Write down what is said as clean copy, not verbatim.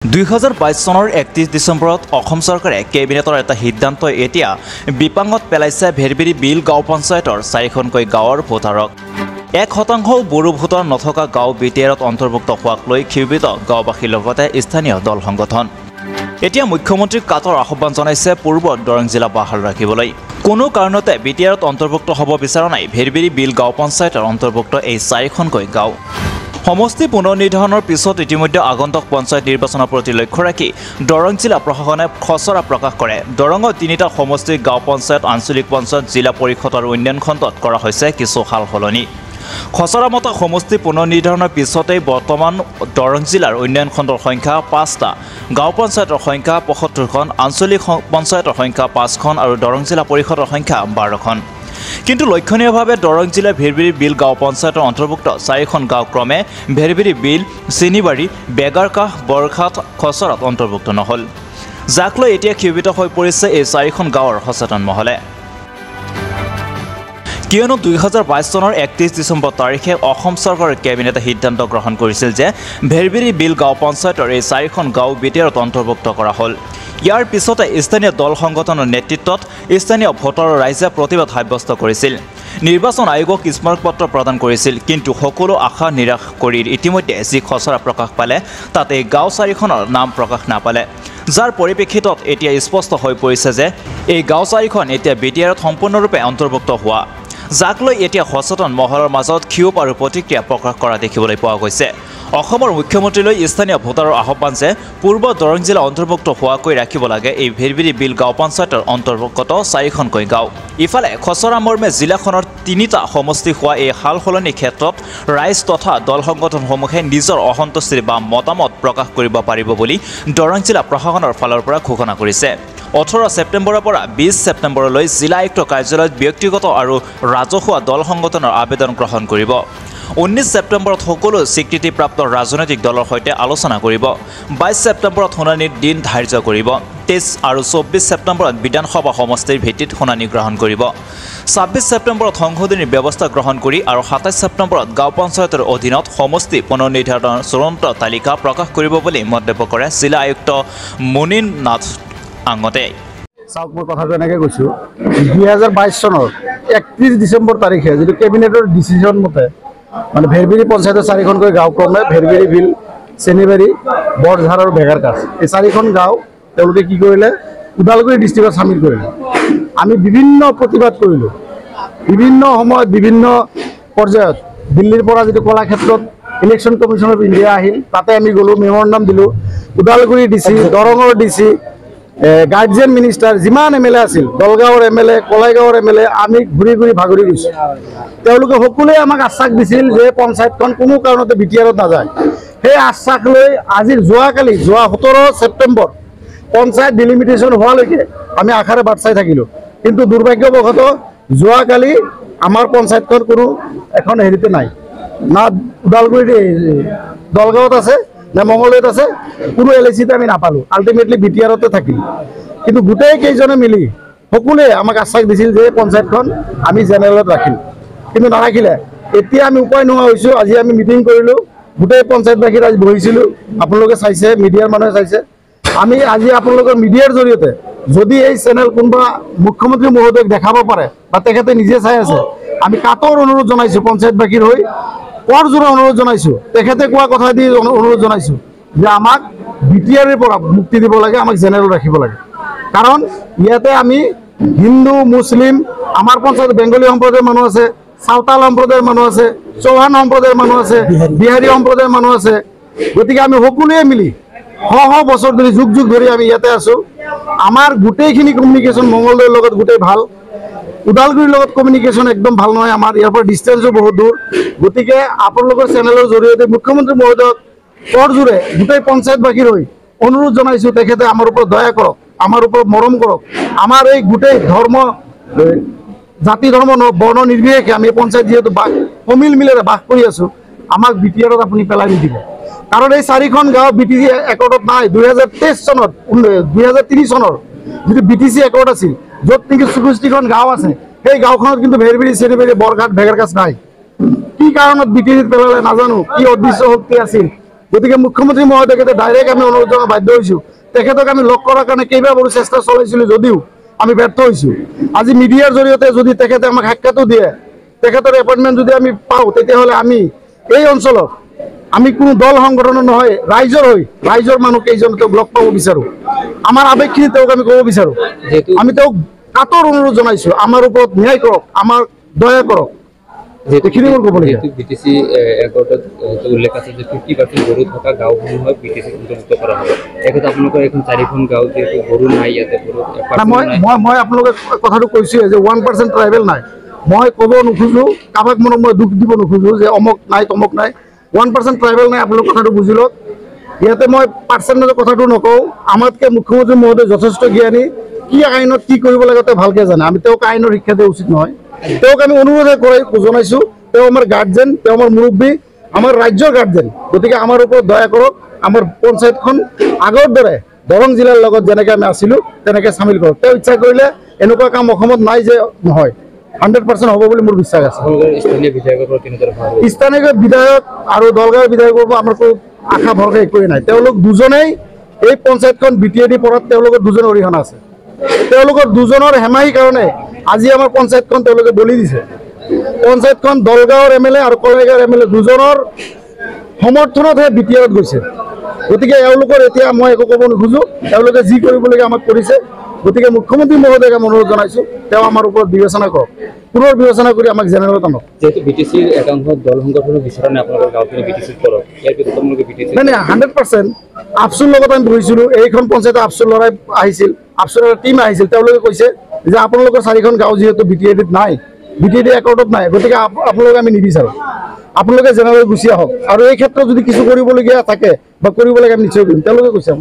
2022 চনৰ 31 ডিচেম্বৰত অসম চৰকাৰে কেবিনেটৰ এটা সিদ্ধান্ত এতিয়া বিপাঙত পেলাইছে ভেৰবেৰী বিল গাঁও পঞ্চায়তৰ 4খনকৈ গাঁৱৰ ভোটাৰক 1% বড়ো ভোটাৰ নথকা গাঁও বিটিআৰত অন্তৰ্ভুক্ত হোৱাক লৈ ক্ষোভিত গাঁওবাসীৰ লগতে স্থানীয় দল সংগঠন এতিয়া মুখ্যমন্ত্ৰীক কাটৰ আহ্বান জনাইছে পূৰ্ব দৰং জিলা বাহাল ৰাখিবলৈ কোনো কাৰণতে বিটিআৰত অন্তৰ্ভুক্ত হ'ব বিচৰা নাই ভেৰবেৰী বিল গাঁও পঞ্চায়তৰ অন্তৰ্ভুক্ত এই 4খনকৈ গাঁও সমষ্টি পুনৰ্নিৰ্ধাৰণৰ পিছত ইতিমধ্যে আগন্তুক পঞ্চায়ত নিৰ্বাচনৰ প্ৰতি লক্ষ্য ৰাখি দৰং জিলা প্ৰশাসনে খচৰা প্ৰকাশ কৰে দৰঙৰ 3টা সমষ্টি গাঁও পঞ্চায়ত আঞ্চলিক পঞ্চায়ত জিলা পৰিষদ আৰু উন্নয়ন খণ্ডত কৰা হৈছে কিছু সালসলনি খচৰা মতে সমষ্টি পুনৰ্নিৰ্ধাৰণৰ পিছতেই বৰ্তমান দৰং জিলাৰ উন্নয়ন খণ্ডৰ সংখ্যা 5টা গাঁও পঞ্চায়তৰ সংখ্যা 75খন আঞ্চলিক পঞ্চায়তৰ সংখ্যা 5খন আৰু দৰং জিলা পৰিষদৰ সংখ্যা 12খন কিন্তু লক্ষণীয়ভাৱে দৰং জিলাৰ ভেৰবেৰী বিল গাঁও পঞ্চায়তৰ অন্তৰ্ভুক্ত 4খন গাঁও ক্ৰমে ভেৰবেৰী বিল চিনিবাৰী বেগাৰকাহ বৰখাট খচৰাত অন্তৰ্ভুক্ত নহল যাক লৈ এতিয়া ক্ষোভিত হৈ পৰিছে এই 4খন গাঁৱৰ সচেতন মহলে কিয়নো 2022 চনৰ 31 ডিচেম্বৰ তাৰিখে অসম চৰকাৰৰ কেবিনেটে সিদ্ধান্ত গ্ৰহণ কৰিছিল যে ভেৰবেৰী বিল গাঁও পঞ্চায়তৰ এই 4খন গাঁও বিটিআৰত অন্তৰ্ভুক্ত কৰা হ'ল ইয়াৰ পিছতে স্থানীয় দল সংগঠনৰ নেতৃত্বত স্থানীয় ভোটাৰৰ ৰাইজে প্ৰতিবাদ সাব্যস্ত কৰিছিল নিৰ্বাচন আয়োগক স্মাৰকপত্ৰ প্ৰদান কৰিছিল কিন্তু সকলো আশা নিৰাশ কৰি ইতিমধ্যে যি খচৰা প্ৰকাশ পালে তাতে গাঁও 4খনৰ নাম প্ৰকাশ নাপালে যাৰ পৰিপ্ৰেক্ষিতত এতিয়া স্পষ্ট হৈ পৰিছে যে এই গাঁও 4খন এতিয়া বিটিআৰত সম্পূৰ্ণৰূপে অন্তৰ্ভুক্ত হোৱা যাক লৈ এতিয়া সচেতন মহলৰ মাজত ক্ষোভ আৰু প্ৰতিক্ৰিয়া প্ৰকাশ কৰা দেখিবলৈ পোৱা গৈছে অসমৰ মুখ্যমন্ত্ৰীলৈ স্থানীয় ভোটাৰৰ আহ্বান যে পূৰ্ব দৰং জিলা অন্তৰ্ভুক্ত হোৱাকৈ ৰাখিব লাগে এই ভেৰবেৰী বিল গাঁও পঞ্চায়তৰ অন্তৰ্ভুক্ত 4খনকৈ গাঁও ইফালে খচৰা মৰ্মে জিলাখনৰ 3টা সমষ্টি হোৱা এই সালসলনিৰ ক্ষেত্ৰত ৰাইজ তথা দল সংগঠনসমূহে নিজৰ অসন্তুষ্টি বা মতামত প্ৰকাশ কৰিব পাৰিব বুলি দৰং জিলা প্ৰশাসনৰ ফালৰ পৰা ঘোষণা কৰিছে 18 ছেপ্টেম্বৰৰ পৰা 20 ছেপ্টেম্বৰলৈ জিলা আয়ুক্ত কাৰ্যালয়ত ব্যক্তিগত আৰু ৰাজহুৱা দল সংগঠনৰ আবেদন গ্ৰহণ কৰিব 19 ছেপ্টেম্বৰত সকলো স্বীকৃতিপ্ৰাপ্ত ৰাজনৈতিক দলৰ সৈতে আলোচনা কৰিব 22 ছেপ্টেম্বৰত শুনানিৰ দিন ধাৰ্য কৰিব 23 আৰু 24 ছেপ্টেম্বৰত বিধানসভা সমষ্টিৰ ভিত্তিত শুনানি গ্ৰহণ কৰিব 26 ছেপ্টেম্বৰত সংশোধনীৰ ব্যৱস্থা গ্ৰহণ কৰি আৰু 27 ছেপ্টেম্বৰত গাঁও পঞ্চায়তৰ অধীনত সমষ্টি পুনৰ্নিৰ্ধাৰণৰ চূড়ান্ত তালিকা প্ৰকাশ কৰিব বুলি মন্তব্য কৰে জিলা আয়ুক্ত মুনিন নাথ আঙতে চাওক মই কথাটো এনেকৈ কৈছোঁ 2022 চনৰ 31 ডিচেম্বৰ তাৰিখে যিটো কেবিনেটৰ ডিচিজন মতে মানে ভেৰবেৰী পঞ্চায়তৰ 4খনকৈ গাঁও ক্ৰমে ভেৰবেৰী বিল চেনিবাৰী বৰঝাৰ আৰু বেগাৰকাছ এই 4খন গাঁও তেওঁলোকে কি কৰিলে ওদালগুৰি ডিষ্ট্ৰিক্টত চামিল কৰিলে আমি বিভিন্ন প্ৰতিবাদ কৰিলোঁ বিভিন্ন সময়ত বিভিন্ন পৰ্যায়ত দিল্লীৰ পৰা যিটো কলাক্ষেত্ৰত ইলেকশ্যন কমিশ্যন অফ ইণ্ডিয়া আহিল তাতে আমি গ'লোঁ মেমৰেণ্ডাম দিলোঁ ওদালগুৰি ডিচি দৰঙৰ ডিচি গাৰ্জিয়ান মিনিষ্টাৰ যিমান এমএলএ আছিল দলগাঁৱৰ এমএলএ কলাইগাঁৱৰ এমএলএ আমি ঘূৰি ঘূৰি ভাগৰি গৈছোঁ তেওঁলোকে সকলোৱে আমাক আশ্বাস দিছিল যে পঞ্চায়তখন কোনো কাৰণতে বিটিআৰত নাযায় সেই আশ্বাস লৈ আজি যোৱাকালি 17 ছেপ্টেম্বৰ পঞ্চায়ত ডিলিমিটেশ্যন হোৱালৈকে আমি আশাৰে বাট চাই থাকিলোঁ কিন্তু দুৰ্ভাগ্যবশতঃ যোৱাকালি আমাৰ পঞ্চায়তখন কোনো এখন হেৰিতে নাই না ওদালগুৰিত দলগাঁৱত আছে না মঙলদৈত আছে কোনো এলএচিতে আমি নাপালোঁ আল্টিমেটলি বিটিআৰতে থাকিল কিন্তু গোটেই কেইজনে মিলি সকলোৱে আমাক আশ্বাস দিছিল যে পঞ্চায়তখন আমি জেনেৰেলত ৰাখিম কিন্তু নাৰাখিলে এতিয়া আমি উপায় নোহোৱা হৈছোঁ আজি আমি মিটিং কৰিলোঁ গোটেই পঞ্চায়তবাসীৰ আজি বহিছিলোঁ আপোনালোকে চাইছে মিডিয়াৰ মানুহে চাইছে আমি আজি আপোনালোকৰ মিডিয়াৰ জৰিয়তে যদি এই চেনেল কোনোবা মুখ্যমন্ত্ৰী মহোদয়ক দেখাব পাৰে বা তেখেতে নিজে চাই আছে আমি কাটৰ অনুৰোধ জনাইছোঁ পঞ্চায়তবাসীৰ হৈ কৰজোৰা অনুৰোধ জনাইছোঁ তেখেতে কোৱা কথা দি অনুৰোধ জনাইছোঁ যে আমাক বিটিআৰৰ পৰা মুক্তি দিব লাগে আমাক জেনেৰেল ৰাখিব লাগে কাৰণ ইয়াতে আমি হিন্দু মুছলিম আমাৰ পঞ্চায়ত বেংগলী সম্প্ৰদায়ৰ মানুহ আছে চাওতাল সম্প্ৰদায়ৰ মানুহ আছে চৌহান সম্প্ৰদায়ৰ মানুহ আছে বিহাৰী সম্প্ৰদায়ৰ মানুহ আছে গতিকে আমি সকলোৱে মিলি শ বছৰ ধৰি যুগ যুগ ধৰি আমি ইয়াতে আছোঁ আমাৰ গোটেইখিনি কমিউনিকেশ্যন মঙলদৈৰ লগত গোটেই ভাল ওদালগুৰিৰ লগত কমিউনিকেশ্যন একদম ভাল নহয় আমাৰ ইয়াৰ পৰা ডিষ্টেঞ্চো বহুত দূৰ গতিকে আপোনালোকৰ চেনেলৰ জৰিয়তে মুখ্যমন্ত্ৰী মহোদয়ক কৰজোৰে গোটেই পঞ্চায়তবাসীৰ হৈ অনুৰোধ জনাইছোঁ তেখেতে আমাৰ ওপৰত দয়া কৰক আমাৰ ওপৰত মৰম কৰক আমাৰ এই গোটেই ধৰ্ম জাতি ধৰ্ম বৰ্ণ নিৰ্বিশেষে আমি পঞ্চায়ত যিহেতু সমিল মিলেৰে বাস কৰি আছোঁ আমাক বিটিআৰত আপুনি পেলাই নিদিব কাৰণ এই 4খন গাঁও বিটিচি একৰ্ডত নাই 2023 চনত 2003 চনৰ যিটো বিটিচি একৰ্ড আছিল য'ত নেকি 64খন গাঁও আছে সেই গাঁওখনত কিন্তু ভেৰবেৰী চেনিবাৰী বৰঘাট বেগাৰকাছ নাই কি কাৰণত বিটিচিত পেলালে নাজানো কি উদ্দেশ্য শক্তি আছিল গতিকে মুখ্যমন্ত্ৰী মহোদয়কে ডাইৰেক্ট আমি অনুৰোধ জনাব বাধ্য হৈছোঁ। তেখেতক আমি লগ কৰাৰ কাৰণে কেইবাবাৰো চেষ্টা চলাইছিলোঁ যদিও আমি ব্যৰ্থ হৈছোঁ। আজি মিডিয়াৰ জৰিয়তে যদি তেখেতে আমাক সাক্ষাতো দিয়ে, তেখেতৰ এপইণ্টমেণ্ট যদি আমি পাওঁ, তেতিয়াহ'লে আমি এই অঞ্চলত আমি কোনো দল সংগঠনৰ নহয়, ৰাইজৰ মানুহ কেইজন তেওঁক লগ পাব বিচাৰোঁ। আমাৰ আৱেগখিনি তেওঁক আমি ক'ব বিচাৰোঁ। আমি তেওঁক কাতৰ অনুৰোধ জনাইছোঁ, আমাৰ ওপৰত ন্যায় কৰক, আমাৰ দয়া কৰক। এইখিনি মোৰ ক'বলগীয়া। বিটিচি একাউণ্টত উল্লেখ আছে যে 50% গৰু থকা গাঁওসমূহত বিটিচি অন্তৰ্ভুক্ত কৰা হ'ব। তেখেতে আপোনালোকৰ এখন 4খন গাঁও যিহেতু গৰু নাই, ইয়াতে গৰু মই আপোনালোকে কথাটো কৈছোঁৱে যে 1% ট্ৰাইবেল নাই। মই ক'ব নোখোজোঁ, কাৰোবাক মই দুখ দিব নোখোজোঁ যে অমুক নাই তমুক নাই। 1% ট্ৰাইবেল নাই, আপোনালোক কথাটো বুজি লওক। ইয়াতে মই পাৰ্চেণ্টেজৰ কথাটো নকওঁ। আমাতকৈ মুখ্যমন্ত্ৰী মহোদয় যথেষ্ট জ্ঞানী, কি আইনত কি কৰিব লাগে তেওঁ ভালকৈ জানে। আমি তেওঁক আইনৰ শিক্ষা দিয়া উচিত নহয়। তেওঁক আমি অনুৰোধ জনাইছোঁ, তেওঁ আমাৰ গাৰ্জেন, তেওঁ আমাৰ মুৰব্বী, আমাৰ ৰাজ্যৰ গাৰ্জেন। গতিকে আমাৰ ওপৰত দয়া কৰক, আমাৰ পঞ্চায়তখন আগৰ দৰে দৰং জিলাৰ লগত যেনেকৈ আমি আছিলোঁ তেনেকৈ চামিল কৰক। তেওঁ ইচ্ছা কৰিলে এনেকুৱা কাম অসমত নাই যে নহয়, 100% হ'ব বুলি মোৰ বিশ্বাস আছে। স্থানীয় বিধায়কৰ পৰা কেনেদৰে ভাল হ'ব? স্থানীয় বিধায়ক আৰু দলগাঁৱৰ বিধায়কৰ পৰা আমাৰ কোনো আশা ভৰসা একোৱেই নাই। তেওঁলোক দুজনেই এই পঞ্চায়তখন BTAD পৰাত তেওঁলোকৰ দুজনৰ অৰিহণা আছে। তেওঁলোকৰ দুজনৰ হেমাহিৰ কাৰণে আজি আমাৰ পঞ্চায়তখন তেওঁলোকে বলি দিছে। পঞ্চায়তখন দলগাঁৱৰ MLA আৰু কলেগাঁৱৰ MLA দুজনৰ সমৰ্থনতহে BTADত গৈছে। গতিকে এওঁলোকৰ এতিয়া মই একো ক'ব নোখোজোঁ, তেওঁলোকে যি কৰিবলগীয়া আমাক কৰিছে। গতিকে মুখ্যমন্ত্ৰী মহোদয়ক আমি অনুৰোধ জনাইছোঁ, তেওঁ আমাৰ ওপৰত বিবেচনা কৰক, পুনৰ বিবেচনা কৰি আমাক জেনেৰেলত আনক। যেহেতু বিটিচিৰ একাংশত দল সংগঠনৰ বিচৰা নাই, আপোনালোকৰ গাঁওখিনি বিটিচিত কৰক। ইয়াৰ পিছত আপোনালোকে বিটিচি নাই 100% আফচুৰ লগত আমি বহিছিলোঁ। এইখন পঞ্চায়তে আফচুৰ ল'ৰাই আহিছিল, আফচুৰৰ টীম আহিছিল। তেওঁলোকে কৈছে যে আপোনালোকৰ 4খন গাঁও যিহেতু BTADত নাই, BTAD একাউণ্টত নাই, গতিকে আপোনালোকে আমি নিবিচাৰোঁ, আপোনালোকে জেনেৰেল গুচি আহক। আৰু এই ক্ষেত্ৰত যদি কিছু কৰিবলগীয়া থাকে বা কৰিব লাগে আমি নিশ্চয় কৰিম, তেওঁলোকে কৈছে।